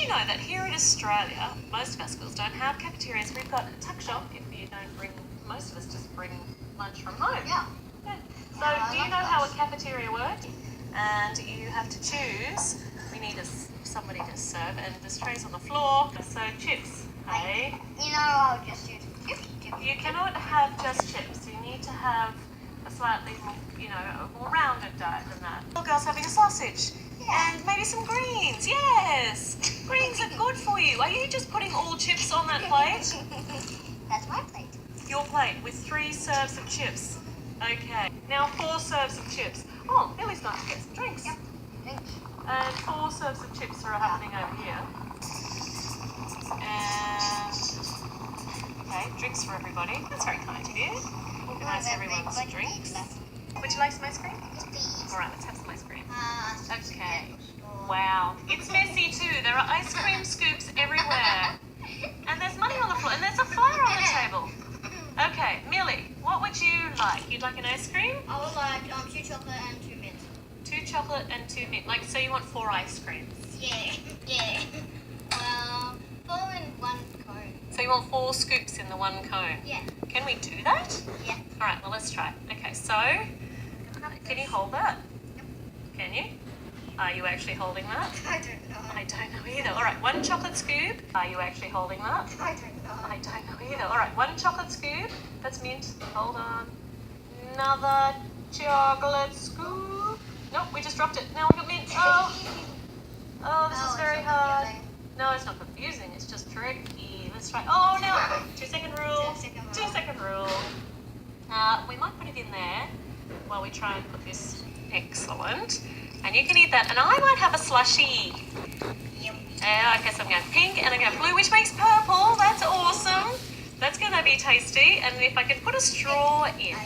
you know that here in Australia, most of our schools don't have cafeterias. We've got a tuck shop if you don't bring, most of us just bring lunch from home. Yeah. So do you know how a cafeteria works? And you have to choose, we need somebody to serve, and there's trays on the floor. So chips, hey? I'll just use chips. You cannot have just chips. You need to have a slightly more, a more rounded diet than that. Little girl's having a sausage. Yeah. And maybe some greens, yes. Greens are good for you. Are you just putting all chips on that plate? That's my plate. Your plate with 3 serves of chips. Okay. Now 4 serves of chips. Oh, Billy's going to get some drinks. Yep. Drinks. And 4 serves of chips are happening over here. And okay, drinks for everybody. That's very kind of you. Organise everyone's drinks. Would you like some ice cream? Yes, please. All right, let's have some ice cream. Okay. Wow. It's messy too. There are ice cream scoops everywhere. And there's money on the floor. And there's a flyer on the table. Okay, Millie, what would you like? You'd like an ice cream? I would like 2 chocolate and 2 mint. 2 chocolate and 2 mint. Like, so you want 4 ice creams? Yeah. Well, 4 in 1 cone. So you want 4 scoops in the 1 cone? Yeah. Can we do that? Yeah. All right, well, let's try. Okay, so can you hold that? Can you? Are you actually holding that? I don't know. I don't know either. All right, 1 chocolate scoop. Are you actually holding that? I don't know. I don't know either. All right, 1 chocolate scoop. That's mint. Hold on. Another chocolate scoop. Nope, we just dropped it. Now we got mint. Oh, this is very hard. No, it's not confusing. It's just tricky. Let's try. Oh, no. 2-second rule. 2-second rule. We might put it in there while we try and put this. Excellent. And you can eat that. And I might have a slushie. Okay, so I'm going pink and I'm going blue, which makes purple. That's awesome. That's going to be tasty. And if I can put a straw in.